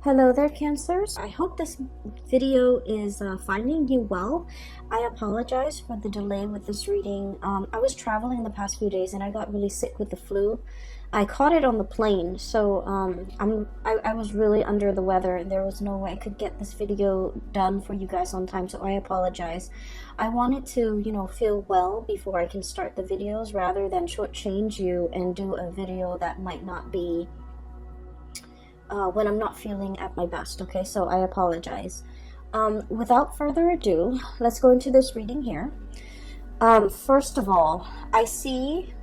Hello there, Cancers. I hope this video is finding you well. I apologize for the delay with this reading. I was traveling the past few days and I got really sick with the flu. I caught it on the plane, so I was really under the weather and there was no way I could get this video done for you guys on time, so I apologize. I wanted to, feel well before I can start the videos rather than shortchange you and do a video that might not be when I'm not feeling at my best, okay? So I apologize. Without further ado, let's go into this reading here. First of all, I see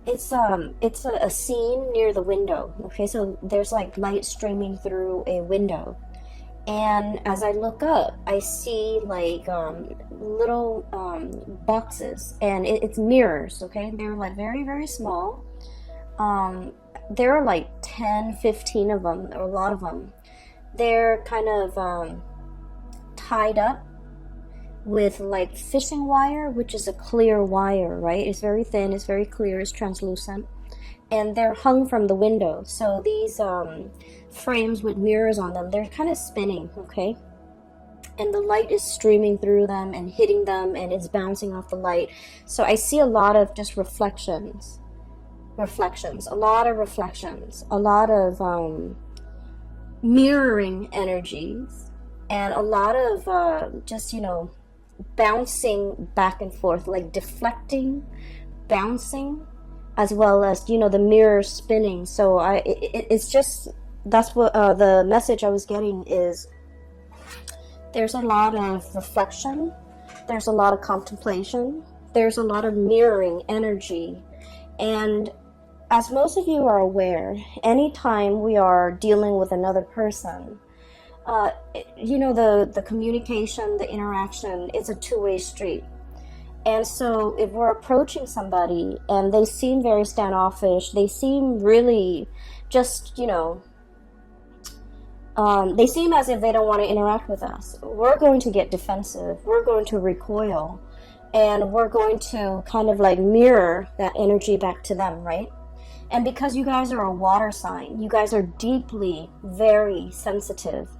it's a scene near the window, okay? So there's like light streaming through a window. And as I look up, I see like little boxes, and it's mirrors, okay? They're like very, very small. There are like 10, 15 of them, or a lot of them. They're kind of tied up with like fishing wire, which is a clear wire, right? It's very thin, it's very clear, it's translucent. And they're hung from the window. So these frames with mirrors on them, they're kind of spinning, okay? And the light is streaming through them and hitting them, and it's bouncing off the light. So I see a lot of just reflections, a lot of reflections, a lot of mirroring energies, and a lot of just bouncing back and forth, like deflecting, bouncing, as well as the mirror spinning. So it's just, that's what the message I was getting is, there's a lot of reflection, there's a lot of contemplation, there's a lot of mirroring energy. And as most of you are aware, anytime we are dealing with another person, the communication, the interaction, it's a two-way street. And so if we're approaching somebody and they seem very standoffish, they seem really just, they seem as if they don't want to interact with us, we're going to get defensive, we're going to recoil, and we're going to kind of like mirror that energy back to them, right? And because you guys are a water sign, you guys are deeply, very sensitive.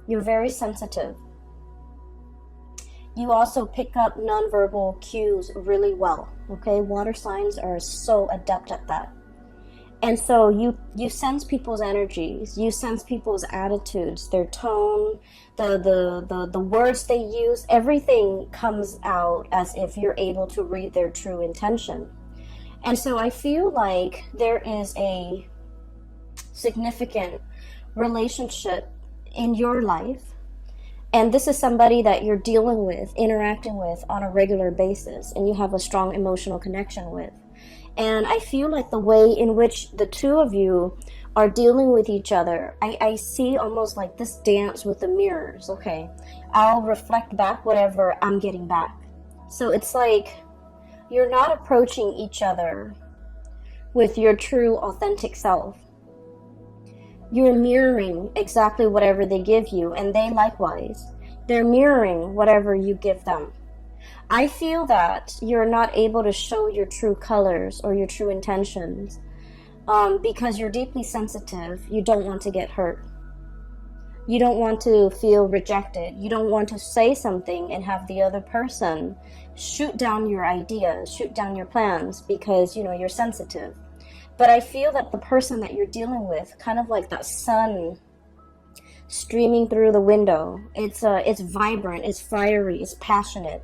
You're very sensitive. You also pick up nonverbal cues really well, okay? Water signs are so adept at that. And so you sense people's energies, you sense people's attitudes, their tone, the words they use, everything comes out as if you're able to read their true intention. And so I feel like there is a significant relationship in your life, and this is somebody that you're dealing with, interacting with on a regular basis, and you have a strong emotional connection with. And I feel like the way in which the two of you are dealing with each other, I see almost like this dance with the mirrors, okay? I'll reflect back whatever I'm getting back. So it's like you're not approaching each other with your true, authentic self. You're mirroring exactly whatever they give you, and they likewise. They're mirroring whatever you give them. I feel that you're not able to show your true colors or your true intentions because you're deeply sensitive. You don't want to get hurt. You don't want to feel rejected. You don't want to say something and have the other person shoot down your ideas, shoot down your plans because, you're sensitive. But I feel that the person that you're dealing with, kind of like that sun streaming through the window, it's vibrant, it's fiery, it's passionate.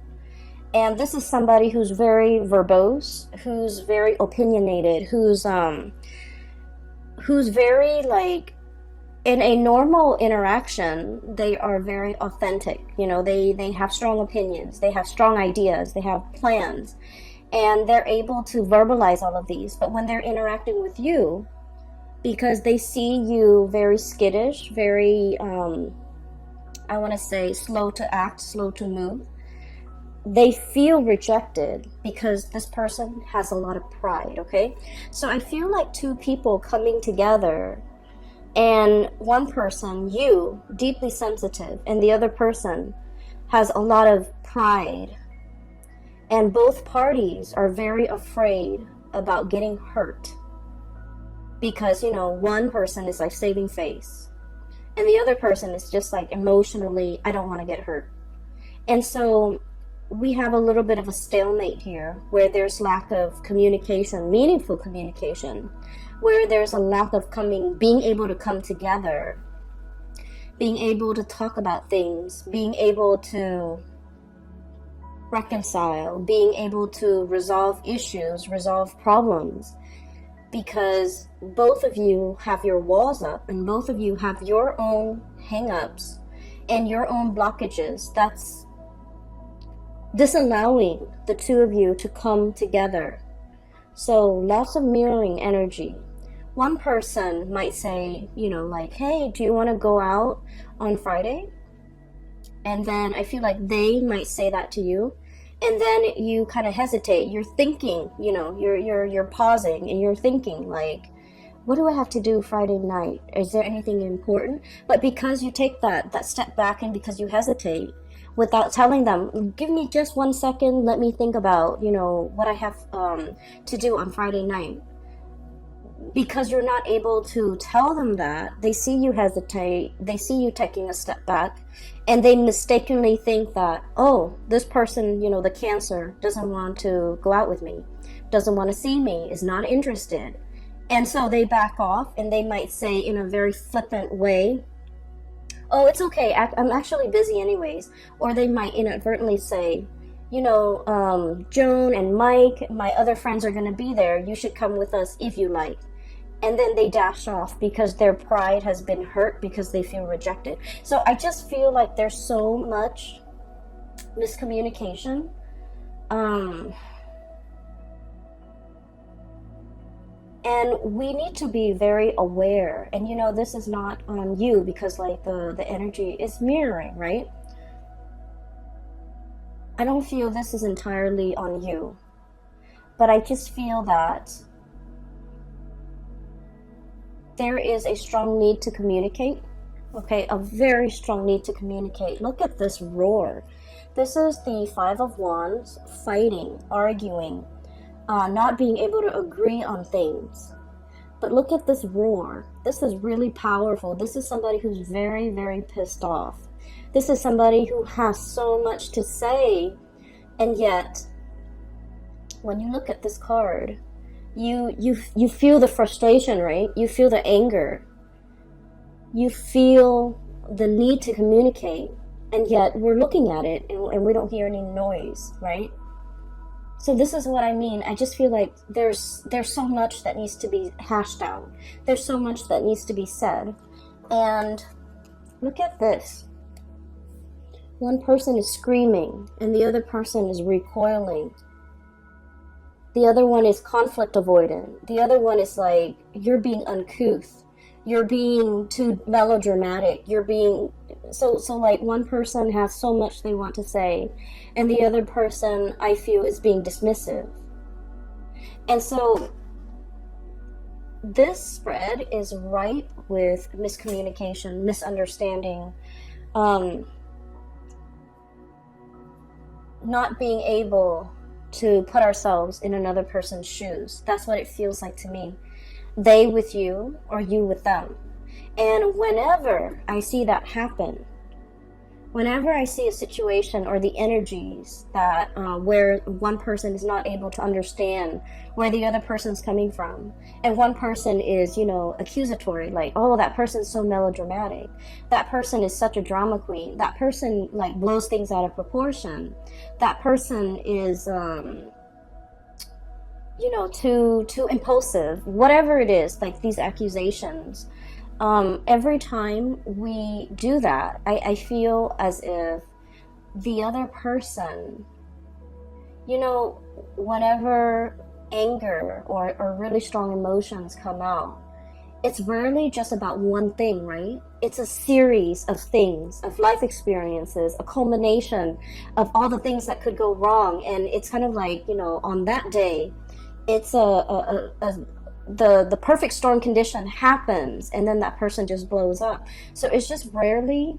And this is somebody who's very verbose, who's very opinionated, who's very like, in a normal interaction, they are very authentic. They have strong opinions, they have strong ideas, they have plans, and they're able to verbalize all of these. But when they're interacting with you, because they see you very skittish, very, I want to say slow to act, slow to move, they feel rejected because this person has a lot of pride, okay? So I feel like two people coming together, and one person, you, deeply sensitive, and the other person has a lot of pride. And both parties are very afraid about getting hurt. because, you know, one person is like saving face and the other person is just like emotionally, I don't want to get hurt. And so we have a little bit of a stalemate here where there's lack of communication, meaningful communication, where there's a lack of being able to come together, being able to talk about things, being able to reconcile, being able to resolve issues, resolve problems, because both of you have your walls up and both of you have your own hang-ups and your own blockages that's disallowing the two of you to come together. So lots of mirroring energy. One person might say, you know, like, hey, do you want to go out on Friday? And then I feel like they might say that to you. And then you kind of hesitate. You're thinking, you know, you're pausing and you're thinking like, what do I have to do Friday night? Is there anything important? But because you take that step back and because you hesitate without telling them, give me just 1 second, let me think about, you know, what I have to do on Friday night. Because you're not able to tell them that, they see you hesitate, they see you taking a step back, and they mistakenly think that, oh, this person, you know, the Cancer, doesn't want to go out with me, doesn't want to see me, is not interested. And so they back off, and they might say in a very flippant way, oh, it's okay, I'm actually busy anyways. Or they might inadvertently say, you know, Joan and Mike, my other friends are going to be there, you should come with us if you like. And then they dash off because their pride has been hurt because they feel rejected. So I just feel like there's so much miscommunication. And we need to be very aware. And, you know, this is not on you because, like, the energy is mirroring, right? I don't feel this is entirely on you. But I just feel that there is a strong need to communicate, okay, a very strong need to communicate. Look at this roar. This is the Five of Wands, fighting, arguing, not being able to agree on things. But look at this roar. This is really powerful. This is somebody who's very, very pissed off. This is somebody who has so much to say, and yet, when you look at this card, you feel the frustration, right? You feel the anger. You feel the need to communicate, and yet we're looking at it and we don't hear any noise, right? So this is what I mean. I just feel like there's so much that needs to be hashed out. There's so much that needs to be said. And look at this. One person is screaming and the other person is recoiling. The other one is conflict avoidant. The other one is like, you're being uncouth. You're being too melodramatic. You're being... So like, one person has so much they want to say, and the other person, I feel, is being dismissive. And so, this spread is ripe with miscommunication, misunderstanding, not being able to put ourselves in another person's shoes. That's what it feels like to me. They with you or you with them. And whenever I see that happen, whenever I see a situation or the energies that where one person is not able to understand where the other person's coming from, and one person is, you know, accusatory, like, oh, that person's so melodramatic, that person is such a drama queen, that person like blows things out of proportion, that person is you know, too impulsive, whatever it is, like these accusations. Every time we do that, I feel as if the other person, you know, whenever anger or really strong emotions come out, it's rarely just about one thing, right? It's a series of things, of life experiences, a culmination of all the things that could go wrong. And it's kind of like, you know, on that day, it's the perfect storm condition happens, and then that person just blows up. So it's just rarely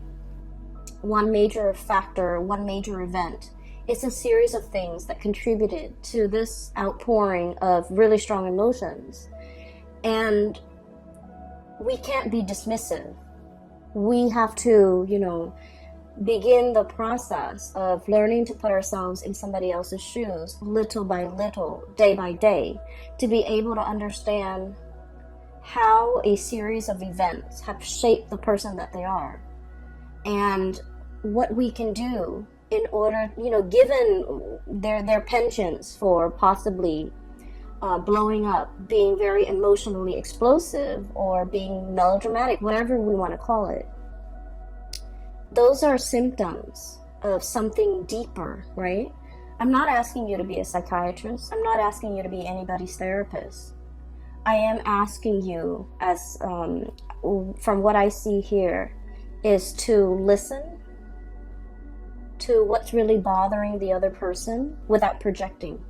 one major factor, one major event. It's a series of things that contributed to this outpouring of really strong emotions. And we can't be dismissive. We have to, begin the process of learning to put ourselves in somebody else's shoes little by little, day by day, to be able to understand how a series of events have shaped the person that they are, and what we can do in order, given their penchants for possibly blowing up, being very emotionally explosive, or being melodramatic, whatever we want to call it. Those are symptoms of something deeper, right? I'm not asking you to be a psychiatrist. I'm not asking you to be anybody's therapist. I am asking you, as from what I see here, is to listen to what's really bothering the other person without projecting,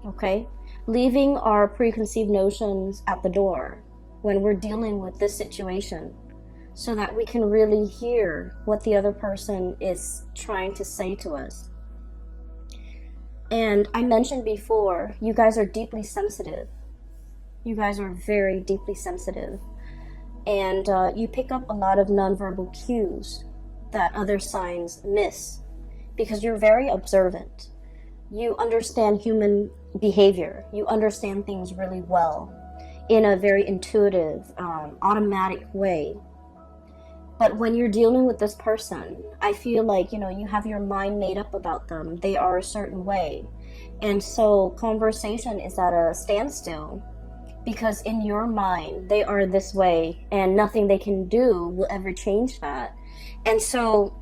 okay? Leaving our preconceived notions at the door when we're dealing with this situation, so that we can really hear what the other person is trying to say to us. And I mentioned before, you guys are deeply sensitive. You guys are very deeply sensitive. And you pick up a lot of nonverbal cues that other signs miss, because you're very observant. You understand human behavior. You understand things really well in a very intuitive, automatic way. But when you're dealing with this person, I feel like, you have your mind made up about them. They are a certain way. And so conversation is at a standstill, because in your mind, they are this way, and nothing they can do will ever change that. And so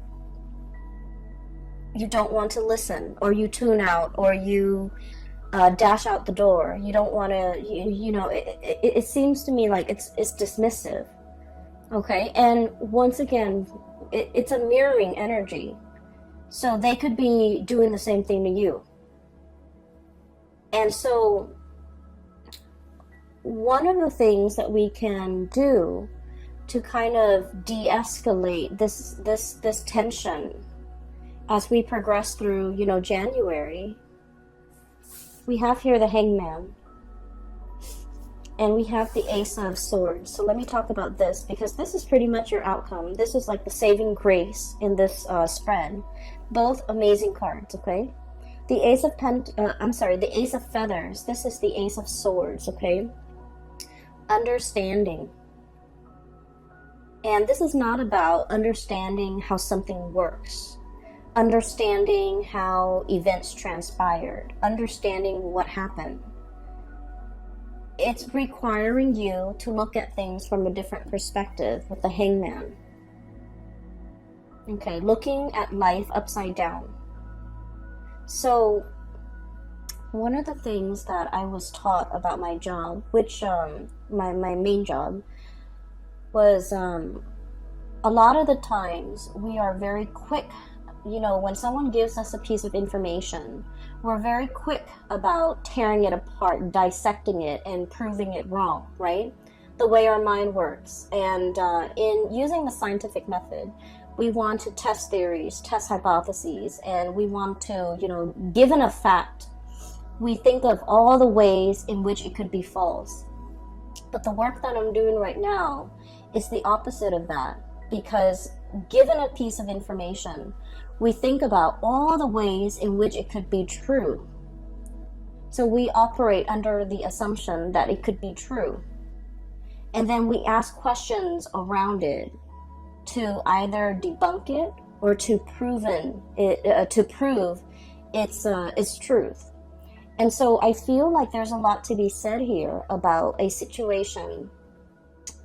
you don't want to listen, or you tune out, or you dash out the door. You don't want to, it seems to me like it's dismissive. Okay, and once again, it's a mirroring energy. So they could be doing the same thing to you. And so one of the things that we can do to kind of de-escalate this tension as we progress through, January, we have here the Hangman. And we have the Ace of Swords. So let me talk about this, because this is pretty much your outcome. This is like the saving grace in this spread. Both amazing cards, okay? The Ace of the Ace of Feathers. This is the Ace of Swords, okay? Understanding. And this is not about understanding how something works, understanding how events transpired, understanding what happened. It's requiring you to look at things from a different perspective with the Hangman. Okay, looking at life upside down. So, one of the things that I was taught about my job, which my main job, was a lot of the times we are very quick. When someone gives us a piece of information, we're very quick about tearing it apart, dissecting it, and proving it wrong, right? The way our mind works. And in using the scientific method, we want to test theories, test hypotheses, and we want to, given a fact, we think of all the ways in which it could be false. But the work that I'm doing right now is the opposite of that, because given a piece of information, we think about all the ways in which it could be true. So we operate under the assumption that it could be true. And then we ask questions around it to either debunk it or to prove its truth. And so I feel like there's a lot to be said here about a situation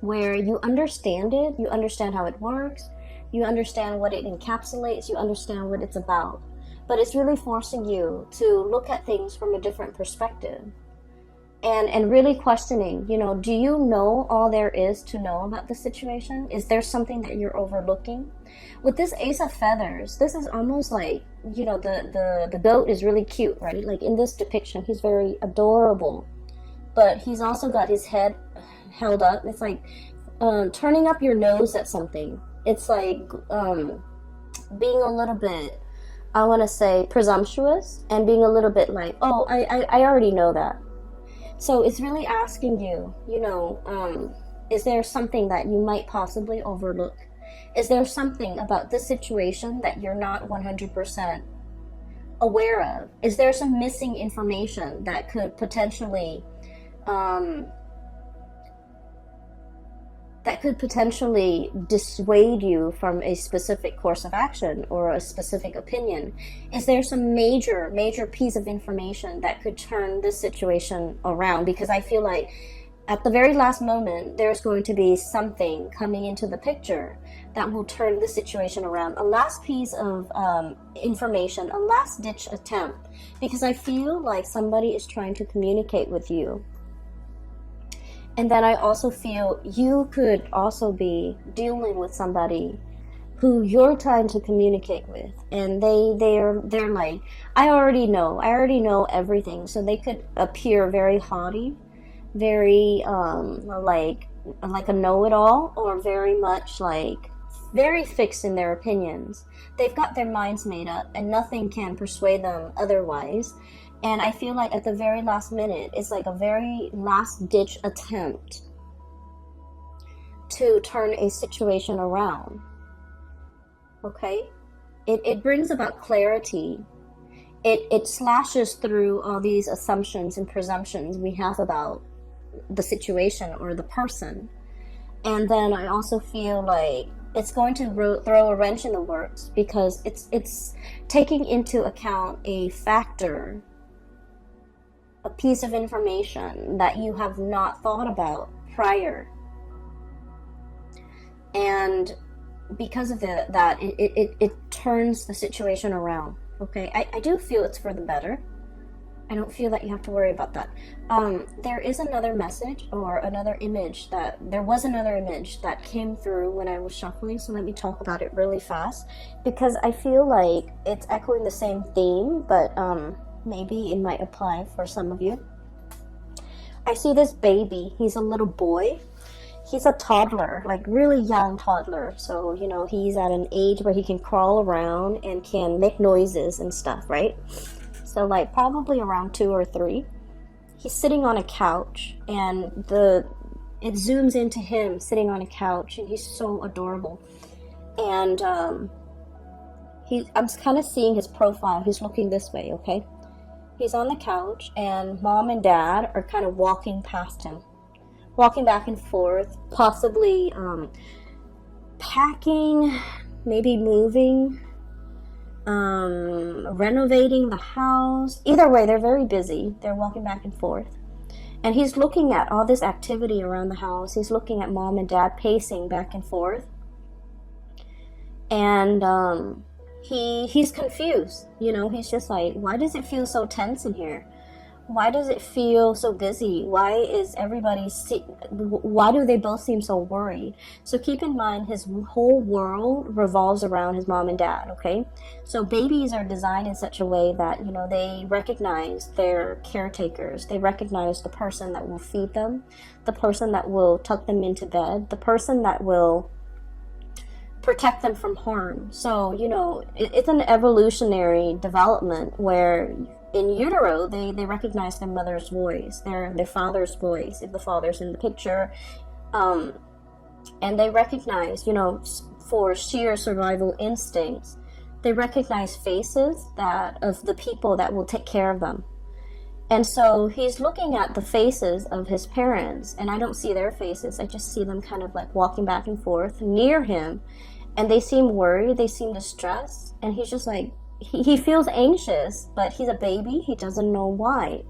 where you understand it, you understand how it works, you understand what it encapsulates, you understand what it's about. But it's really forcing you to look at things from a different perspective. And really questioning, do you know all there is to know about the situation? Is there something that you're overlooking? With this Ace of Feathers, this is almost like, the goat is really cute, right? Like in this depiction, he's very adorable. But he's also got his head held up. It's like turning up your nose at something. It's like being a little bit, I want to say, presumptuous, and being a little bit like, oh, I already know that. So it's really asking you, Is there something that you might possibly overlook? Is there something about this situation that you're not 100% aware of? Is there some missing information that could potentially dissuade you from a specific course of action or a specific opinion? Is there some major piece of information that could turn this situation around? Because I feel like at the very last moment, there's going to be something coming into the picture that will turn the situation around. A last piece of information, a last ditch attempt, because I feel like somebody is trying to communicate with you. And then I also feel you could also be dealing with somebody who you're trying to communicate with, and they're like, I already know everything. So they could appear very haughty, very like a know-it-all, or very much like very fixed in their opinions. They've got their minds made up and nothing can persuade them otherwise. And I feel like at the very last minute, it's like a very last ditch attempt to turn a situation around. Okay? It brings about clarity. It slashes through all these assumptions and presumptions we have about the situation or the person. And then I also feel like it's going to throw a wrench in the works, because it's taking into account a factor, a piece of information that you have not thought about prior. And because of that, it turns the situation around. Okay, I do feel it's for the better. I don't feel that you have to worry about that. There is another message or another image there was another image that came through when I was shuffling, so let me talk about it really fast, because I feel like it's echoing the same theme, but maybe it might apply for some of you. I see this baby. He's a little boy. He's a toddler, like really young toddler. So, you know, he's at an age where he can crawl around and can make noises and stuff, right? So like probably around 2 or 3. He's sitting on a couch, and it zooms into him sitting on a couch, and he's so adorable. And I'm kind of seeing his profile. He's looking this way, okay? He's on the couch, and mom and dad are kind of walking past him, walking back and forth, possibly packing, maybe moving, renovating the house. Either way, they're very busy. They're walking back and forth. And he's looking at all this activity around the house. He's looking at mom and dad pacing back and forth. And he's confused. You know, he's just like, why does it feel so tense in here? Why does it feel so busy? Why do they both seem so worried? So keep in mind, his whole world revolves around his mom and dad, okay? So babies are designed in such a way that, you know, they recognize their caretakers. They recognize the person that will feed them, the person that will tuck them into bed, the person that will protect them from harm. So, you know, it's an evolutionary development where in utero, they recognize their mother's voice, their father's voice, if the father's in the picture. And they recognize, you know, for sheer survival instincts, they recognize faces of the people that will take care of them. And so he's looking at the faces of his parents, and I don't see their faces. I just see them kind of like walking back and forth near him. And they seem worried, they seem distressed, and he's just like, he feels anxious, but he's a baby, he doesn't know why.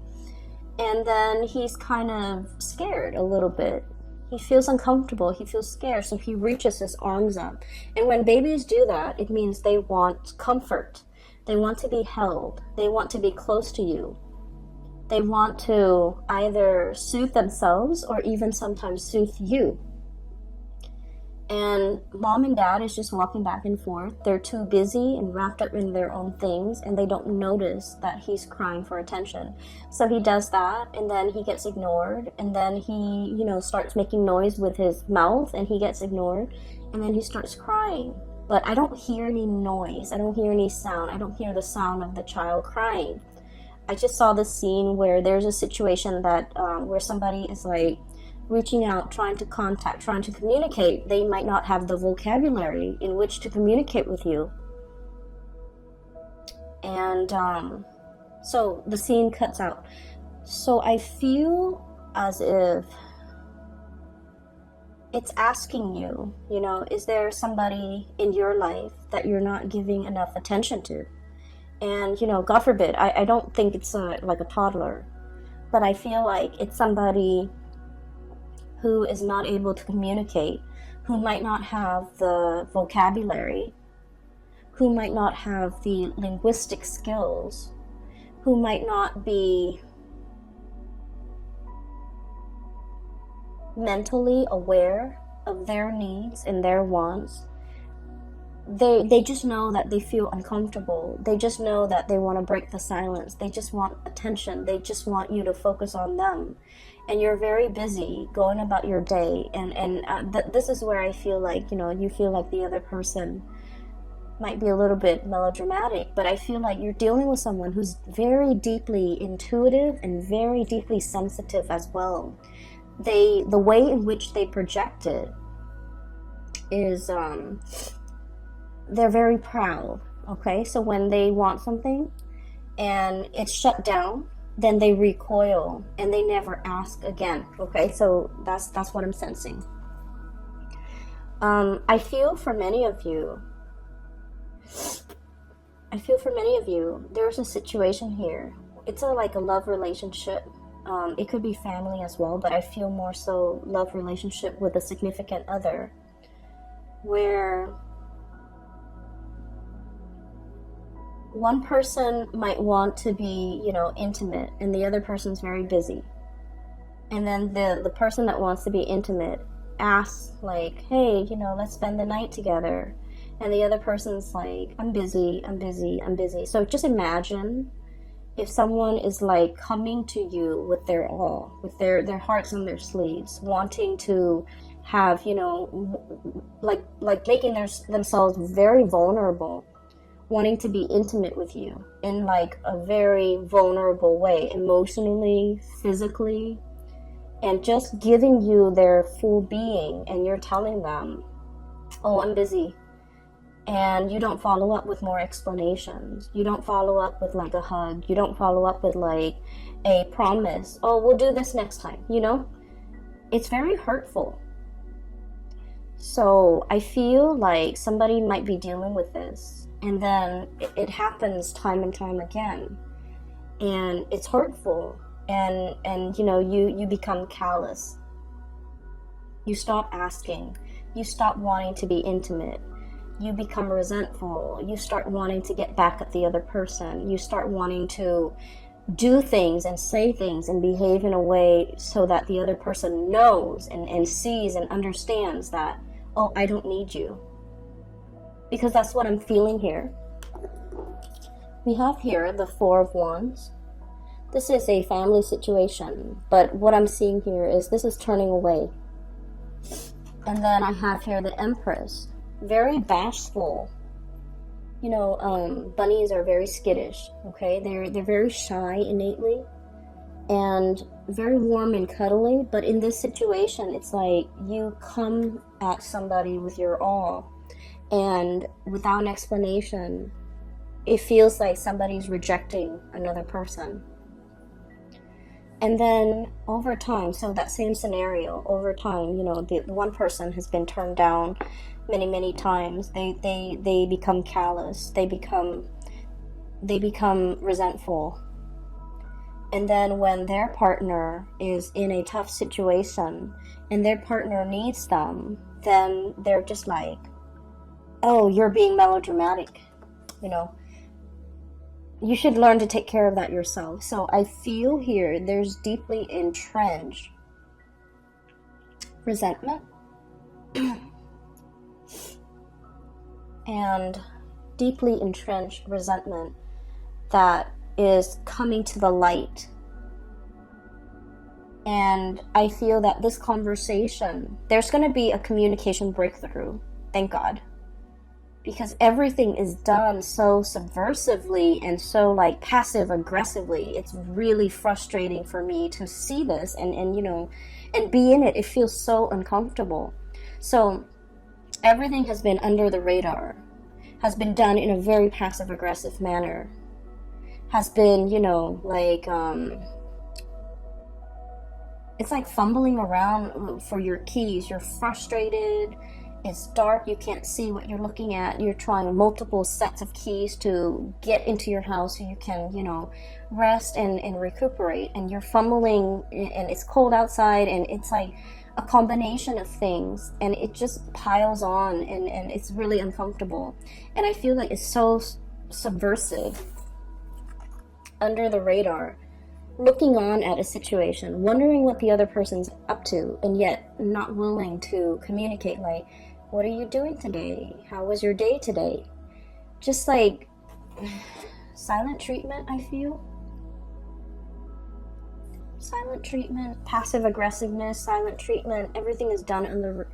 And then he's kind of scared a little bit. He feels uncomfortable, he feels scared, so he reaches his arms up. And when babies do that, it means they want comfort. They want to be held. They want to be close to you. They want to either soothe themselves or even sometimes soothe you. And mom and dad is just walking back and forth. They're too busy and wrapped up in their own things, and they don't notice that he's crying for attention. So he does that, and then he gets ignored, and then he, you know, starts making noise with his mouth, and he gets ignored, and then he starts crying. But I don't hear any noise. I don't hear any sound. I don't hear the sound of the child crying. I just saw this scene where there's a situation that where somebody is like reaching out, trying to contact, trying to communicate, they might not have the vocabulary in which to communicate with you. And so the scene cuts out. So I feel as if it's asking you, you know, is there somebody in your life that you're not giving enough attention to? And, you know, God forbid, I don't think it's like a toddler, but I feel like it's somebody who is not able to communicate, who might not have the vocabulary, who might not have the linguistic skills, who might not be mentally aware of their needs and their wants. They just know that they feel uncomfortable. They just know that they want to break the silence. They just want attention. They just want you to focus on them. And you're very busy going about your day. And this is where I feel like, you know, you feel like the other person might be a little bit melodramatic, but I feel like you're dealing with someone who's very deeply intuitive and very deeply sensitive as well. The way in which they project it is they're very proud. Okay, so when they want something and it's shut down, then they recoil and they never ask again. Okay, so that's what I'm sensing. I feel for many of you, there's a situation here. It's like a love relationship. It could be family as well, but I feel more so love relationship with a significant other, where one person might want to be, you know, intimate, and the other person's very busy. And then the person that wants to be intimate asks, like, hey, you know, let's spend the night together. And the other person's like, I'm busy. So just imagine if someone is like coming to you with their all, with their hearts on their sleeves, wanting to have, you know, like making themselves very vulnerable, wanting to be intimate with you in like a very vulnerable way, emotionally, physically, and just giving you their full being, and you're telling them, oh, I'm busy. And you don't follow up with more explanations. You don't follow up with like a hug. You don't follow up with like a promise. Oh, we'll do this next time, you know? It's very hurtful. So I feel like somebody might be dealing with this, and then it happens time and time again. And it's hurtful. And you know, you become callous. You stop asking. You stop wanting to be intimate. You become resentful. You start wanting to get back at the other person. You start wanting to do things and say things and behave in a way so that the other person knows and sees and understands that, oh, I don't need you. Because that's what I'm feeling here. We have here the Four of Wands. This is a family situation, but what I'm seeing here is this is turning away. And then I have here the Empress. Very bashful. You know, bunnies are very skittish, okay? They're very shy innately and very warm and cuddly, but in this situation, it's like you come at somebody with your all, and without an explanation, it feels like somebody's rejecting another person. And then over time, so that same scenario, over time, you know, the one person has been turned down many times. They become callous. They become resentful. And then when their partner is in a tough situation and their partner needs them, then they're just like, oh, you're being melodramatic, you know. You should learn to take care of that yourself. So I feel here there's deeply entrenched resentment and deeply entrenched resentment that is coming to the light. And I feel that this conversation, there's going to be a communication breakthrough. Thank God. because everything is done so subversively and so like passive aggressively. It's really frustrating for me to see this and you know, and be in it. It feels so uncomfortable. So everything has been under the radar, has been done in a very passive aggressive manner, has been, you know, like it's like fumbling around for your keys. You're frustrated. It's dark, you can't see what you're looking at. You're trying multiple sets of keys to get into your house so you can, you know, rest and recuperate. And you're fumbling, and it's cold outside, and it's like a combination of things, and it just piles on, and it's really uncomfortable. And I feel like it's so subversive, under the radar, looking on at a situation, wondering what the other person's up to, and yet not willing to communicate, like, what are you doing today? How was your day today? Just like silent treatment, I feel. Silent treatment, passive aggressiveness, silent treatment, everything is done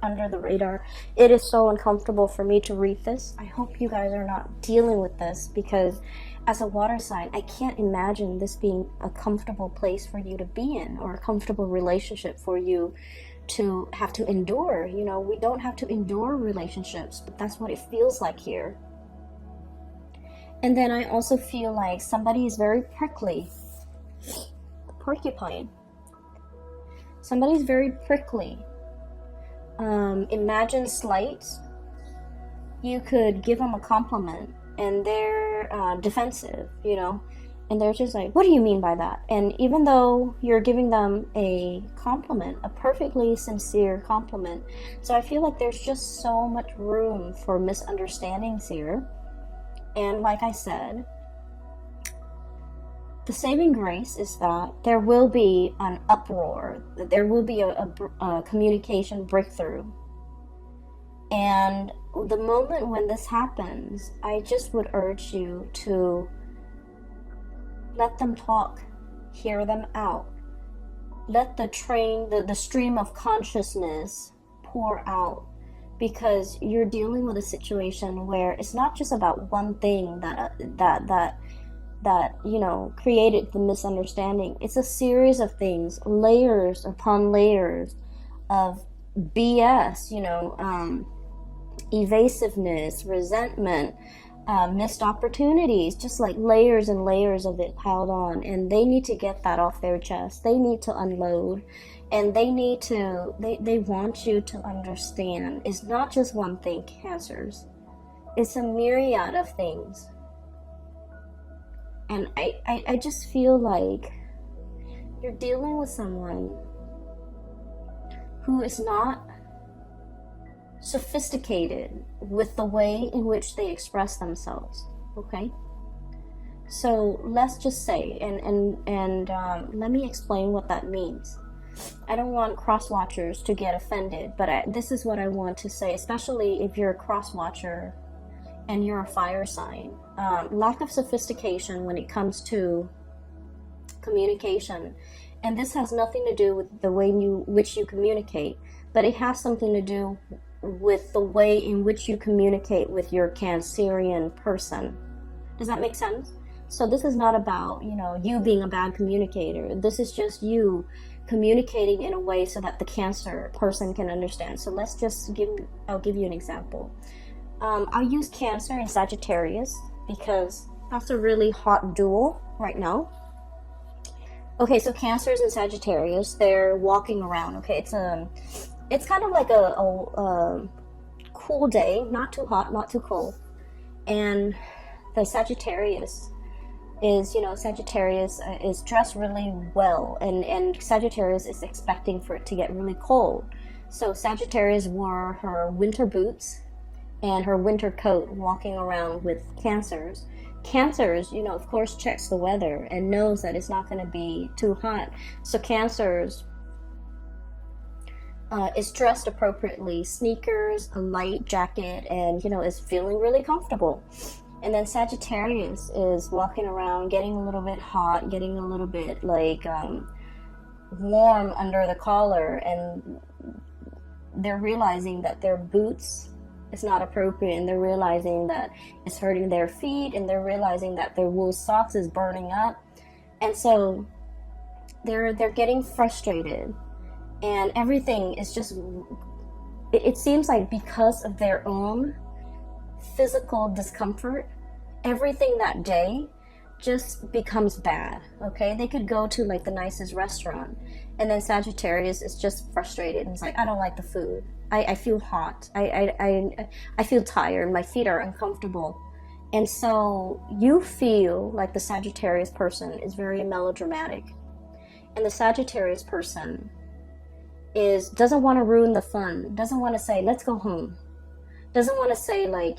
under the radar. It is so uncomfortable for me to read this. I hope you guys are not dealing with this, because as a water sign, I can't imagine this being a comfortable place for you to be in, or a comfortable relationship for you to have to endure. You know, we don't have to endure relationships, but that's what it feels like here. And then I also feel like somebody is very prickly. Porcupine. Somebody's very prickly. Imagine slight. You could give them a compliment and they're defensive, you know, and they're just like, what do you mean by that? And even though you're giving them a compliment, a perfectly sincere compliment, so I feel like there's just so much room for misunderstandings here. And like I said, the saving grace is that there will be an uproar, that there will be a communication breakthrough. And the moment when this happens, I just would urge you to let them talk, hear them out. Let the stream of consciousness pour out, because you're dealing with a situation where it's not just about one thing that you know, created the misunderstanding. It's a series of things, layers upon layers of BS, you know, evasiveness, resentment, missed opportunities, just like layers and layers of it piled on. And they need to get that off their chest. They need to unload, and they want you to understand it's not just one thing, Cancers. It's a myriad of things. And I just feel like you're dealing with someone who is not sophisticated with the way in which they express themselves, okay? So let's just say, and let me explain what that means. I don't want cross-watchers to get offended, but this is what I want to say, especially if you're a cross-watcher and you're a fire sign. Lack of sophistication when it comes to communication, and this has nothing to do with the way which you communicate, but it has something to do with the way in which you communicate with your Cancerian person. Does that make sense? So this is not about, you know, you being a bad communicator. This is just you communicating in a way so that the Cancer person can understand. So let's just I'll give you an example. I'll use Cancer and Sagittarius because that's a really hot duel right now. Okay, so Cancers and Sagittarius, they're walking around. Okay, it's kind of like a cool day, not too hot, not too cold. And the Sagittarius is, you know, Sagittarius is dressed really well, and Sagittarius is expecting for it to get really cold. So Sagittarius wore her winter boots and her winter coat, walking around with Cancers. Cancers, you know, of course, checks the weather and knows that it's not going to be too hot. So Cancers is dressed appropriately, sneakers, a light jacket, and, you know, is feeling really comfortable. And then Sagittarius is walking around, getting a little bit hot, getting a little bit like warm under the collar, and they're realizing that their boots It's not appropriate, and they're realizing that it's hurting their feet, and they're realizing that their wool socks is burning up, and so they're getting frustrated, and everything is just, it seems like because of their own physical discomfort, everything that day just becomes bad. Okay, they could go to like the nicest restaurant, and then Sagittarius is just frustrated and it's like, I don't like the food, I feel hot, I feel tired, my feet are uncomfortable. And so you feel like the Sagittarius person is very melodramatic, and the Sagittarius person doesn't want to ruin the fun, doesn't want to say let's go home, doesn't want to say like,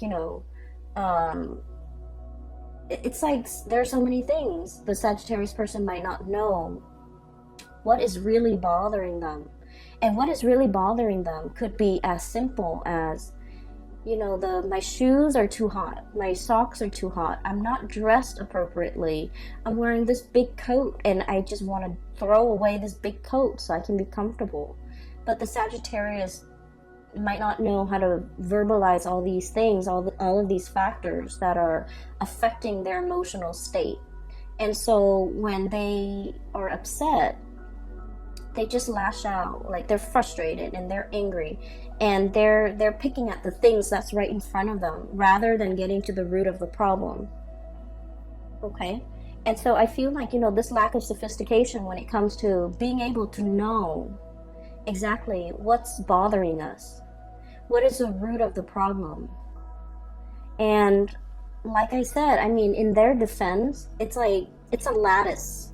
it's like there are so many things the Sagittarius person might not know what is really bothering them. And what is really bothering them could be as simple as, my shoes are too hot, my socks are too hot, I'm not dressed appropriately, I'm wearing this big coat and I just want to throw away this big coat so I can be comfortable. But the Sagittarius might not know how to verbalize all these things, all of these factors that are affecting their emotional state. And so when they are upset, they just lash out, like they're frustrated and they're angry, and they're picking at the things that's right in front of them rather than getting to the root of the problem. Okay? And so I feel like, this lack of sophistication when it comes to being able to know exactly what's bothering us, what is the root of the problem. And like I said, I mean, in their defense, it's like, it's a lattice,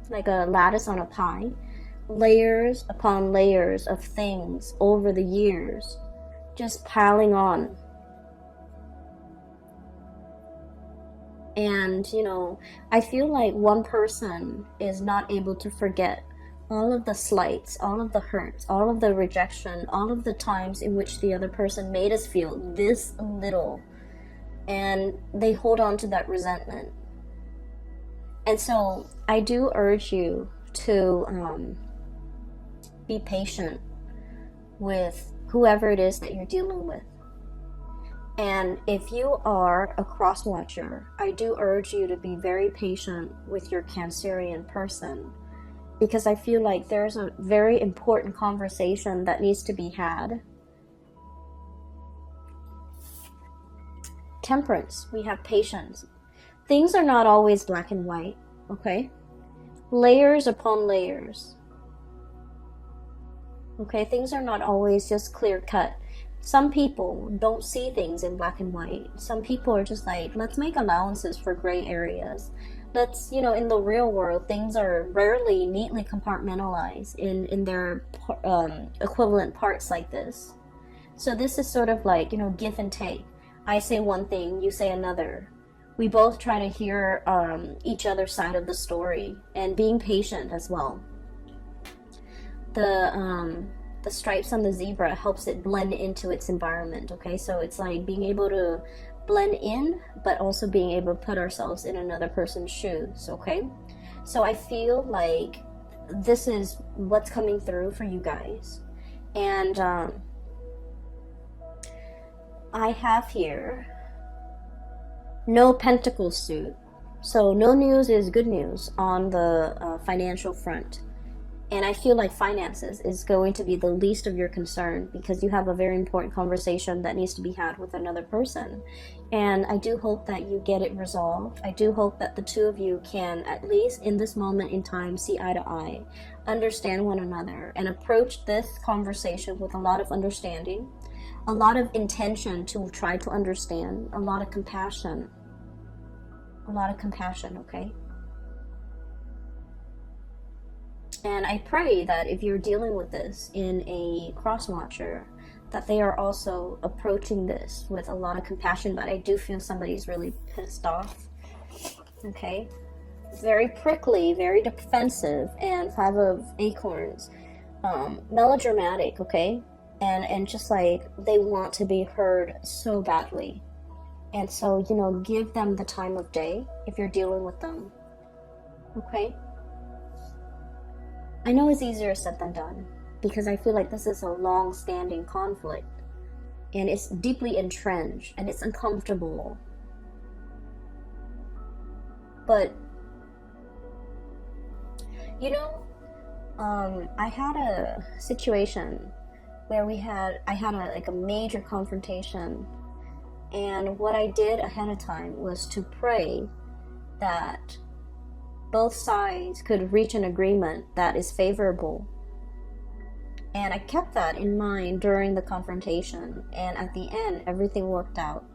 like a lattice on a pie, layers upon layers of things over the years, just piling on. And, I feel like one person is not able to forget all of the slights, all of the hurts, all of the rejection, all of the times in which the other person made us feel this little, and they hold on to that resentment. And so I do urge you to be patient with whoever it is that you're dealing with. And if you are a cross watcher, I do urge you to be very patient with your Cancerian person, because I feel like there's a very important conversation that needs to be had. Temperance, we have patience. Things are not always black and white, okay? Layers upon layers. Okay, things are not always just clear cut. Some people don't see things in black and white. Some people are just like, let's make allowances for gray areas. Let's, in the real world, things are rarely neatly compartmentalized in their equivalent parts like this. So this is sort of like, give and take. I say one thing, you say another. We both try to hear each other's side of the story, and being patient as well. The stripes on the zebra helps it blend into its environment, okay? So it's like being able to blend in, but also being able to put ourselves in another person's shoes, okay? So I feel like this is what's coming through for you guys. And I have here no pentacles suit. So no news is good news on the financial front. And I feel like finances is going to be the least of your concern, because you have a very important conversation that needs to be had with another person. And I do hope that you get it resolved. I do hope that the two of you can, at least in this moment in time, see eye to eye, understand one another, and approach this conversation with a lot of understanding, a lot of intention to try to understand, a lot of compassion. A lot of compassion, okay? And I pray that if you're dealing with this in a cross-watcher, that they are also approaching this with a lot of compassion. But I do feel somebody's really pissed off, okay? Very prickly, very defensive, and 5 of acorns. Melodramatic, okay? And just like they want to be heard so badly. And so, give them the time of day if you're dealing with them, okay? I know it's easier said than done, because I feel like this is a long-standing conflict, and it's deeply entrenched and it's uncomfortable. But you know, I had a situation where I had a major confrontation, and what I did ahead of time was to pray that both sides could reach an agreement that is favorable. And I kept that in mind during the confrontation, and at the end, everything worked out.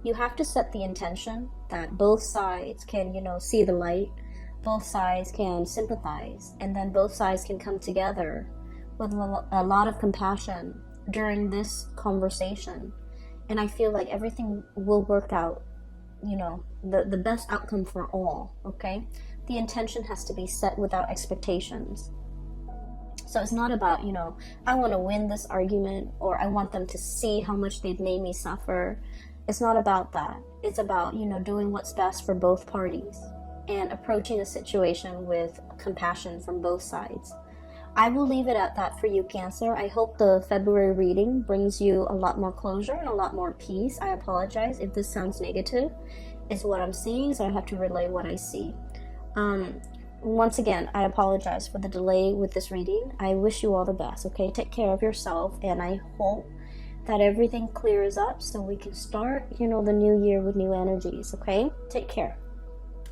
You have to set the intention that both sides can, see the light, both sides can sympathize, and then both sides can come together with a lot of compassion during this conversation. And I feel like everything will work out, the best outcome for all, okay? The intention has to be set without expectations. So it's not about, I want to win this argument, or I want them to see how much they've made me suffer. It's not about that. It's about, doing what's best for both parties and approaching a situation with compassion from both sides. I will leave it at that for you, Cancer. I hope the February reading brings you a lot more closure and a lot more peace. I apologize if this sounds negative. It's what I'm seeing, so I have to relay what I see. Once again, I apologize for the delay with this reading. I wish you all the best, okay? Take care of yourself, and I hope that everything clears up so we can start, the new year with new energies, okay? Take care.